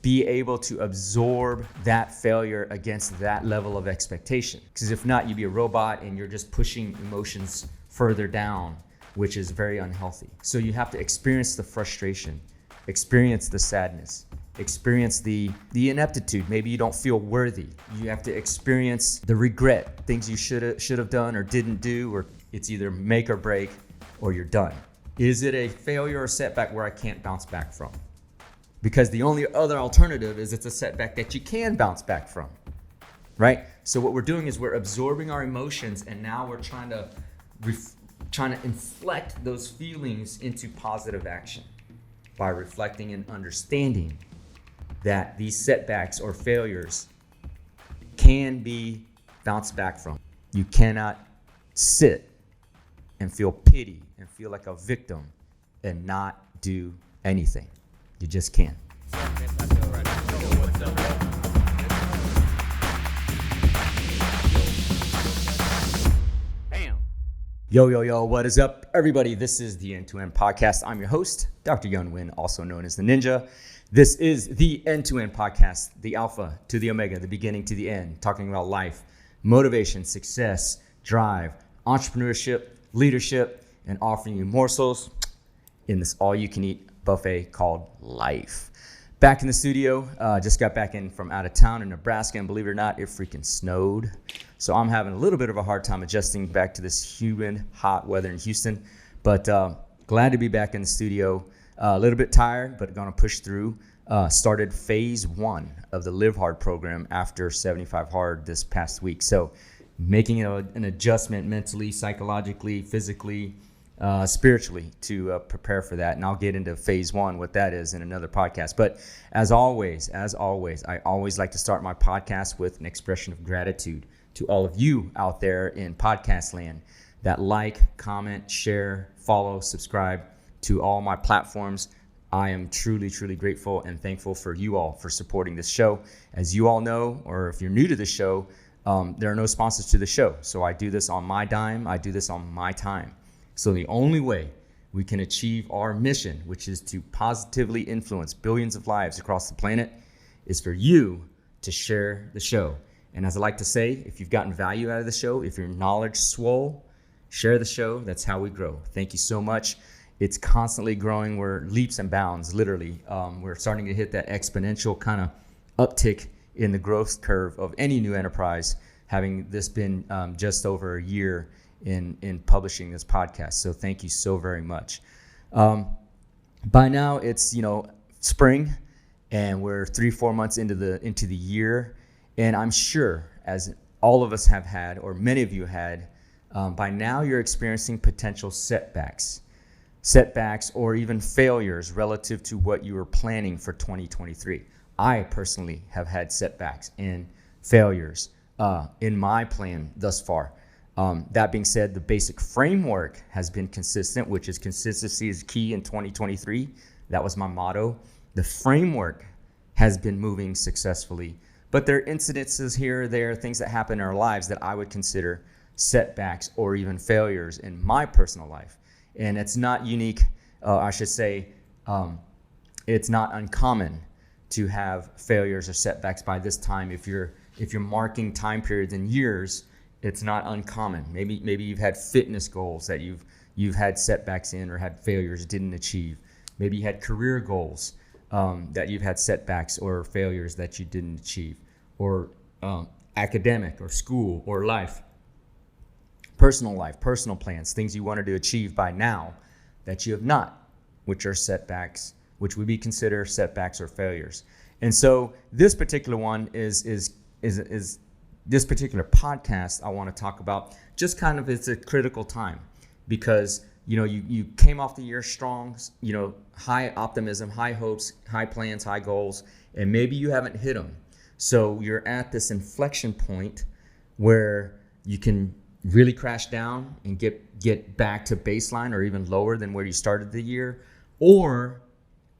be able to absorb that failure against that level of expectation. Because if not, you'd be a robot and you're just pushing emotions further down, which is very unhealthy. So you have to experience the frustration, experience the sadness, experience the ineptitude. Maybe you don't feel worthy. You have to experience the regret, things you should have done or didn't do, or it's either make or break or you're done. Is it a failure or setback where I can't bounce back from? Because the only other alternative is it's a setback that you can bounce back from, right? So what we're doing is we're absorbing our emotions, and now we're trying to inflect those feelings into positive action by reflecting and understanding that these setbacks or failures can be bounced back from. You cannot sit and feel pity and feel like a victim and not do anything. You just can't. Yo, what is up, everybody? This is the End-to-End Podcast. I'm your host, Dr. Yun Win, also known as the Ninja. This is the End-to-End Podcast, the Alpha to the Omega, the beginning to the end, talking about life, motivation, success, drive, entrepreneurship, leadership, and offering you morsels in this all-you-can-eat buffet called life. Back in the studio, just got back in from out of town in Nebraska, and believe it or not, it freaking snowed. So I'm having a little bit of a hard time adjusting back to this humid, hot weather in Houston, but glad to be back in the studio. A little bit tired, but gonna push through. Started phase 1 of the Live Hard program after 75 Hard this past week. So making an adjustment mentally, psychologically, physically, spiritually to prepare for that. And I'll get into phase 1, what that is, in another podcast. But as always, I always like to start my podcast with an expression of gratitude to all of you out there in podcast land that like, comment, share, follow, subscribe to all my platforms. I am truly, truly grateful and thankful for you all for supporting this show. As you all know, or if you're new to the show, there are no sponsors to the show. So I do this on my dime. I do this on my time. So the only way we can achieve our mission, which is to positively influence billions of lives across the planet, is for you to share the show. And as I like to say, if you've gotten value out of the show, if your knowledge swole, share the show. That's how we grow. Thank you so much. It's constantly growing. We're leaps and bounds, literally. We're starting to hit that exponential kind of uptick in the growth curve of any new enterprise, having this been just over a year in publishing this podcast. So thank you so very much. By now it's spring, and we're 3-4 months into the year, and I'm sure, as all of us have had, or many of you had, by now you're experiencing potential setbacks or even failures relative to what you were planning for 2023. I personally have had setbacks and failures in my plan thus far. That being said, the basic framework has been consistent, which is consistency is key in 2023. That was my motto. The framework has been moving successfully, but there are incidences here or there, things that happen in our lives that I would consider setbacks or even failures in my personal life. And it's not unique, I should say, it's not uncommon to have failures or setbacks by this time. If you're marking time periods in years, it's not uncommon. Maybe you've had fitness goals that you've had setbacks in or had failures, didn't achieve. Maybe you had career goals that you've had setbacks or failures that you didn't achieve, or academic or school or life, personal plans, things you wanted to achieve by now that you have not, which are setbacks, which would be considered setbacks or failures. And so this particular one is this particular podcast I want to talk about. Just kind of, it's a critical time because you came off the year strong, high optimism, high hopes, high plans, high goals, and maybe you haven't hit them. So you're at this inflection point where you can really crash down and get back to baseline or even lower than where you started the year, or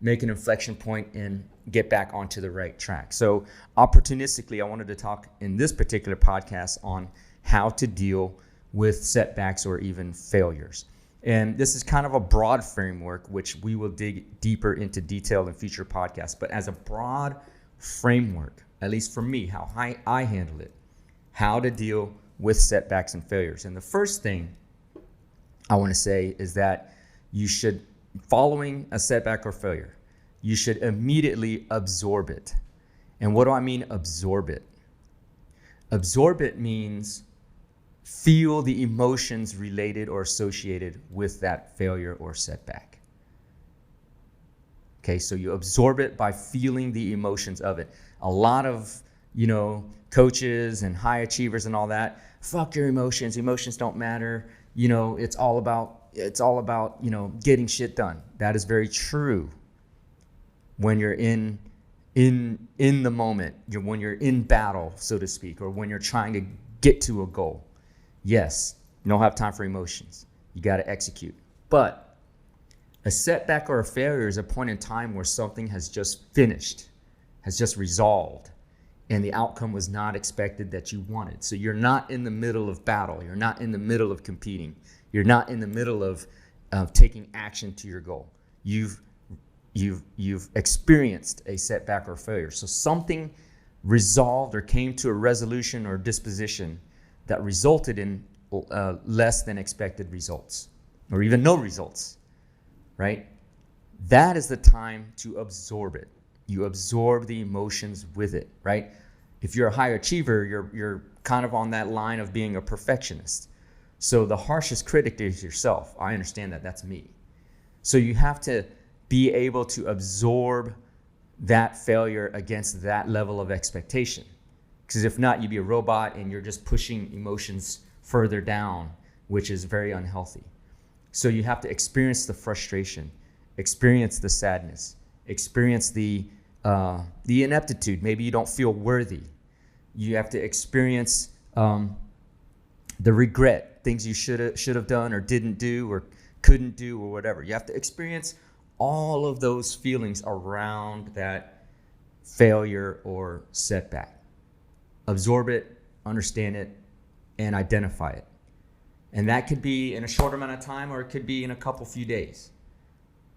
make an inflection point and get back onto the right track. So opportunistically, I wanted to talk in this particular podcast on how to deal with setbacks or even failures. And this is kind of a broad framework, which we will dig deeper into detail in future podcasts. But as a broad framework, at least for me, how I handle it, how to deal with setbacks and failures. And the first thing I want to say is that you should, following a setback or failure, you should immediately absorb it. And what do I mean absorb it? Absorb it means feel the emotions related or associated with that failure or setback. Okay, so you absorb it by feeling the emotions of it. A lot of, coaches and high achievers and all that, fuck your emotions. Emotions don't matter. It's all about, getting shit done. That is very true when you're in the moment, when you're in battle, so to speak, or when you're trying to get to a goal. Yes, you don't have time for emotions. You got to execute. But a setback or a failure is a point in time where something has just finished, has just resolved, and the outcome was not expected that you wanted. So you're not in the middle of battle. You're not in the middle of competing. You're not in the middle of taking action to your goal. You've experienced a setback or failure. So something resolved or came to a resolution or disposition that resulted in less than expected results, or even no results, right? That is the time to absorb it. You absorb the emotions with it, right? If you're a high achiever, you're kind of on that line of being a perfectionist. So the harshest critic is yourself. I understand that. That's me. So you have to be able to absorb that failure against that level of expectation. Because if not, you'd be a robot and you're just pushing emotions further down, which is very unhealthy. So you have to experience the frustration, experience the sadness, experience the ineptitude. Maybe you don't feel worthy. You have to experience the regret, things you should have done or didn't do or couldn't do or whatever. You have to experience all of those feelings around that failure or setback. Absorb it, understand it, and identify it. And that could be in a short amount of time, or it could be in a few days,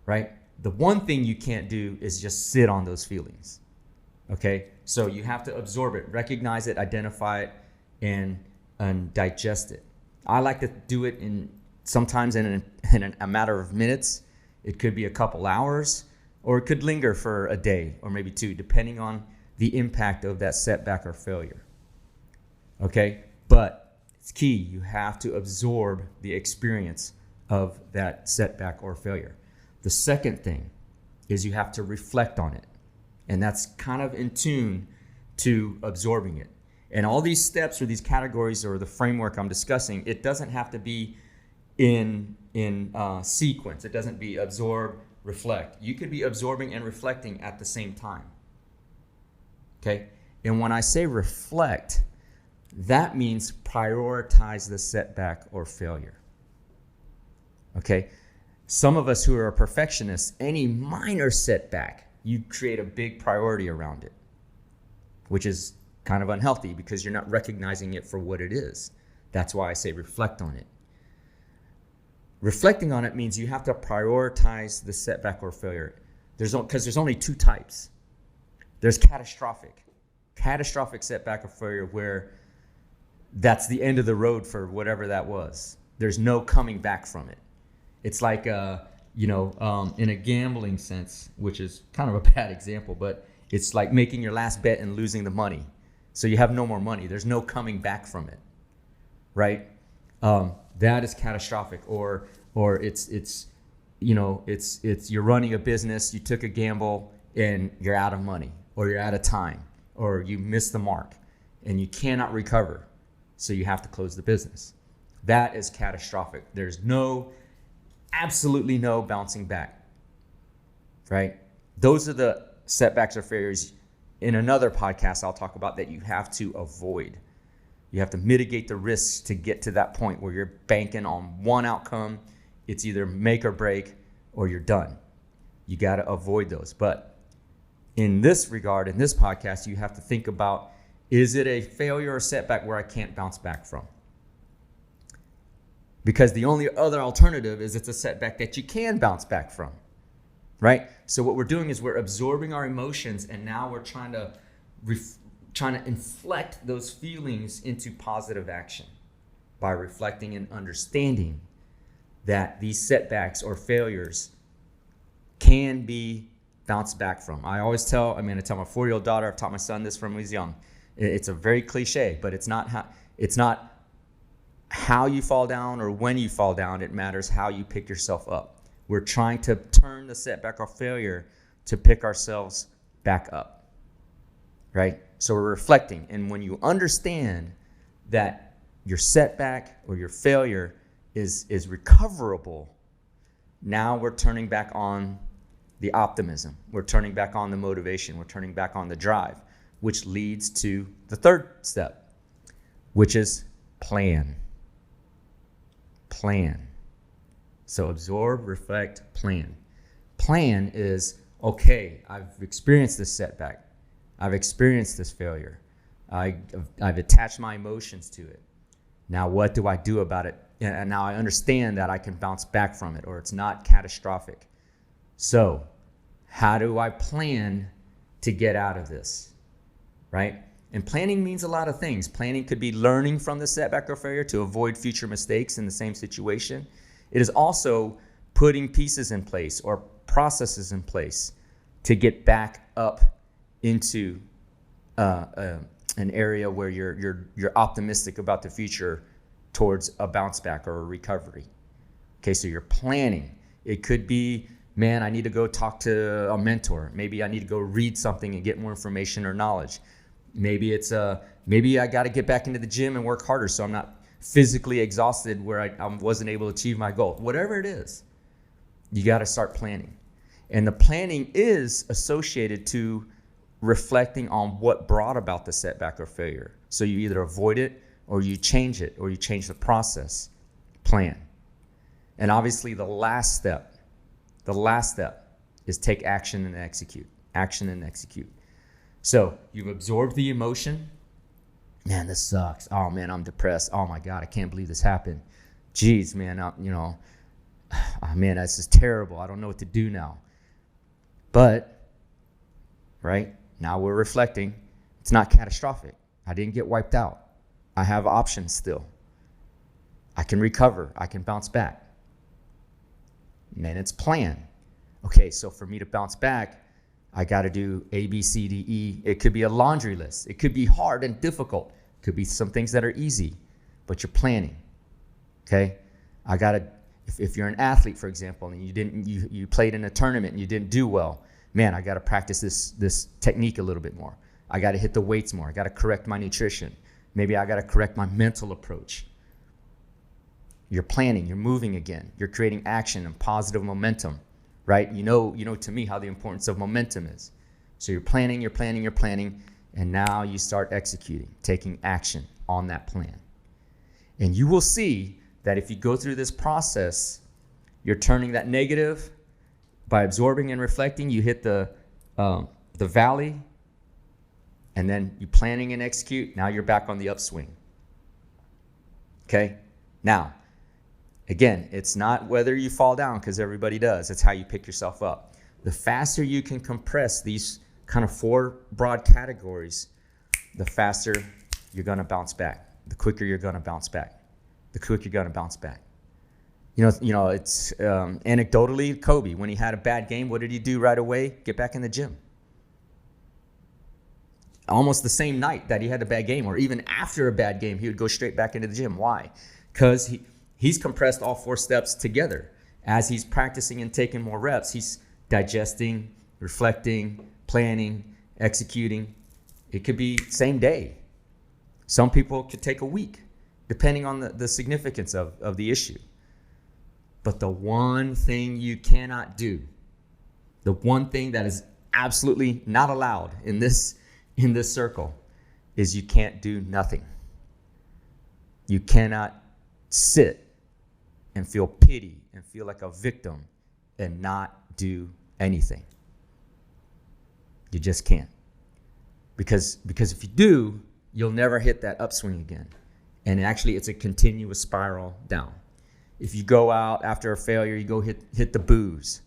right? The one thing you can't do is just sit on those feelings, okay? So you have to absorb it, recognize it, identify it, and digest it. I like to do it sometimes in a matter of minutes. It could be a couple hours, or it could linger for a day or maybe two, depending on the impact of that setback or failure. Okay? But it's key. You have to absorb the experience of that setback or failure. The second thing is you have to reflect on it. And that's kind of in tune to absorbing it. And all these steps or these categories or the framework I'm discussing, it doesn't have to be in sequence. It doesn't be absorb, reflect. You could be absorbing and reflecting at the same time. Okay? And when I say reflect, that means prioritize the setback or failure. Okay? Some of us who are perfectionists, any minor setback, you create a big priority around it, which is kind of unhealthy because you're not recognizing it for what it is. That's why I say reflect on it. Reflecting on it means you have to prioritize the setback or failure. Because there's only two types. There's catastrophic setback or failure where that's the end of the road for whatever that was. There's no coming back from it. It's like, in a gambling sense, which is kind of a bad example, but it's like making your last bet and losing the money. So you have no more money. There's no coming back from it, right? That is catastrophic. Or it's you're running a business, you took a gamble and you're out of money, or you're out of time, or you missed the mark and you cannot recover. So you have to close the business. That is catastrophic. There's absolutely no bouncing back, right? Those are the setbacks or failures. In another podcast, I'll talk about that you have to avoid. You have to mitigate the risks to get to that point where you're banking on one outcome. It's either make or break or you're done. You got to avoid those. But in this regard, in this podcast, you have to think about, is it a failure or setback where I can't bounce back from? because the only other alternative is it's a setback that you can bounce back from, right? So what we're doing is we're absorbing our emotions, and now we're trying to inflect those feelings into positive action by reflecting and understanding that these setbacks or failures can be bounced back from. I tell my 4-year-old daughter, I've taught my son this from when he was young. It's a very cliche, but it's not how you fall down or when you fall down. It matters how you pick yourself up. We're trying to turn the setback or failure to pick ourselves back up, right? So we're reflecting. And when you understand that your setback or your failure is recoverable, now we're turning back on the optimism. We're turning back on the motivation. We're turning back on the drive, which leads to the third step, which is plan. Plan. So absorb, reflect, plan. Plan is, okay, I've experienced this setback. I've experienced this failure. I've attached my emotions to it. Now what do I do about it? And now I understand that I can bounce back from it, or it's not catastrophic. So how do I plan to get out of this, right? And planning means a lot of things. Planning could be learning from the setback or failure to avoid future mistakes in the same situation. It is also putting pieces in place or processes in place to get back up into an area where you're optimistic about the future towards a bounce back or a recovery. Okay, so you're planning. It could be, man, I need to go talk to a mentor. Maybe I need to go read something and get more information or knowledge. Maybe it's maybe I got to get back into the gym and work harder so I'm not physically exhausted where I wasn't able to achieve my goal. Whatever it is, you got to start planning. And the planning is associated to reflecting on what brought about the setback or failure. So you either avoid it or you change it, or you change the process. Plan. And obviously the last step is take action and execute. Action and execute. So you've absorbed the emotion. Man, this sucks. Oh man, I'm depressed. Oh my God, I can't believe this happened. Jeez, man, man, this is terrible. I don't know what to do now. But, right, now we're reflecting. It's not catastrophic. I didn't get wiped out. I have options still. I can recover. I can bounce back. And then it's plan. Okay, so for me to bounce back, I got to do A, B, C, D, E. It could be a laundry list. It could be hard and difficult. It could be some things that are easy, but you're planning. Okay? I got to, if you're an athlete, for example, and you played in a tournament and you didn't do well, man, I got to practice this technique a little bit more. I got to hit the weights more. I got to correct my nutrition. Maybe I got to correct my mental approach. You're planning, you're moving again. You're creating action and positive momentum, right? You know to me how the importance of momentum is. So you're planning, and now you start executing, taking action on that plan. And you will see that if you go through this process, you're turning that negative by absorbing and reflecting. You hit the valley, and then you planning and execute. Now you're back on the upswing. Okay? Now, again, it's not whether you fall down, because everybody does. It's how you pick yourself up. The faster you can compress these kind of 4 broad categories, the faster you're going to bounce back. The quicker you're going to bounce back. The quicker you're going to bounce back. It's anecdotally, Kobe, when he had a bad game, what did he do right away? Get back in the gym. Almost the same night that he had a bad game, or even after a bad game, he would go straight back into the gym. Why? Because he's compressed all 4 steps together. As he's practicing and taking more reps, he's digesting, reflecting, planning, executing. It could be same day. Some people could take a week, depending on the significance of the issue. But the one thing you cannot do, the one thing that is absolutely not allowed in this circle, is you can't do nothing. You cannot sit and feel pity and feel like a victim and not do anything. You just can't. Because if you do, you'll never hit that upswing again. And actually, it's a continuous spiral down. if you go out after a failure, you go hit the booze.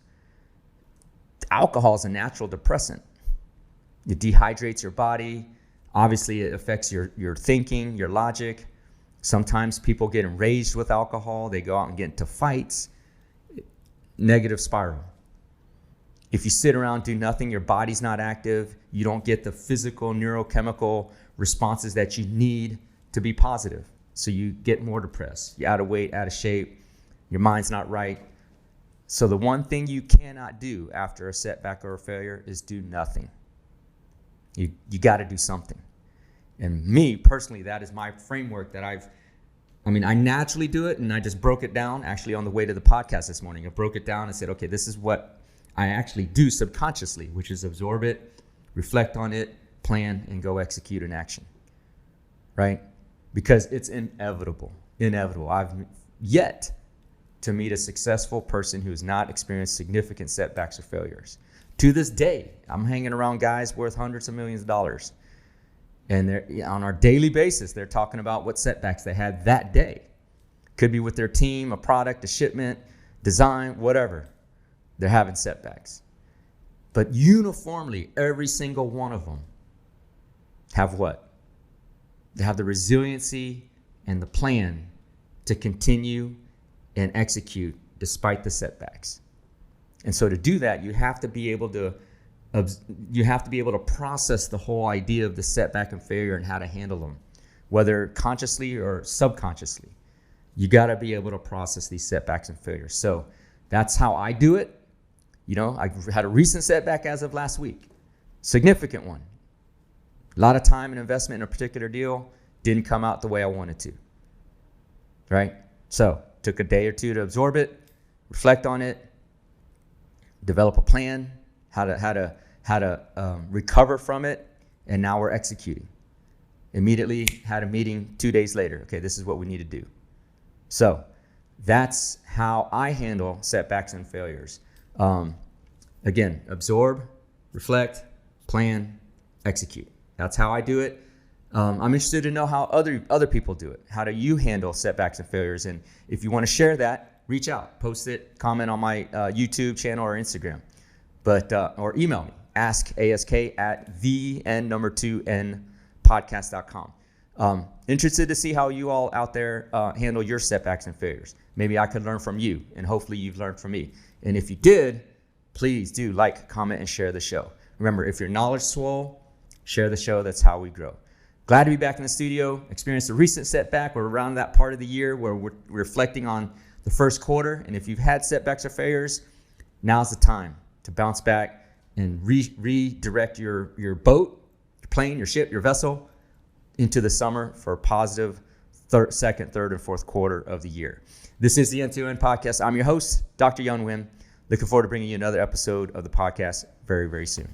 Alcohol is a natural depressant. It dehydrates your body. Obviously, it affects your thinking, your logic. Sometimes people get enraged with alcohol. They go out and get into fights. Negative spiral. If you sit around, do nothing, your body's not active, you don't get the physical, neurochemical responses that you need to be positive. So you get more depressed. You're out of weight, out of shape. Your mind's not right. So the one thing you cannot do after a setback or a failure is do nothing. You got to do something. And me, personally, that is my framework that I naturally do it, and I just broke it down actually on the way to the podcast this morning. I broke it down and said, okay, this is what I actually do subconsciously, which is absorb it, reflect on it, plan, and go execute in action, right? Because it's inevitable. I've yet to meet a successful person who has not experienced significant setbacks or failures. To this day, I'm hanging around guys worth hundreds of millions of dollars. And they're, on our daily basis, they're talking about what setbacks they had that day. Could be with their team, a product, a shipment, design, whatever. They're having setbacks. But uniformly, every single one of them have what? They have the resiliency and the plan to continue and execute despite the setbacks. And so to do that, you have to be able to process the whole idea of the setback and failure and how to handle them, whether consciously or subconsciously. You got to be able to process these setbacks and failures. So that's how I do it. You know, I had a recent setback as of last week, significant one. A lot of time and investment in a particular deal didn't come out the way I wanted to, right? So took a day or two to absorb it, reflect on it, develop a plan, how to recover from it, and now we're executing. Immediately had a meeting 2 days later. Okay, this is what we need to do. So that's how I handle setbacks and failures. Again, absorb, reflect, plan, execute. That's how I do it. I'm interested to know how other people do it. How do you handle setbacks and failures? And if you want to share that, reach out, post it, comment on my YouTube channel or Instagram, or email me, ask@the2n podcast.com. Interested to see how you all out there handle your setbacks and failures. Maybe I could learn from you, and hopefully you've learned from me. And if you did, please do like, comment, and share the show. Remember, if your knowledge swole, share the show. That's how we grow. Glad to be back in the studio. Experienced a recent setback. We're around that part of the year where we're reflecting on the first quarter. And if you've had setbacks or failures, now's the time to bounce back and redirect your boat, your plane, your ship, your vessel into the summer for a positive second, third, and fourth quarter of the year. This is the End-to-End Podcast. I'm your host, Dr. Yun Win. Looking forward to bringing you another episode of the podcast very, very soon.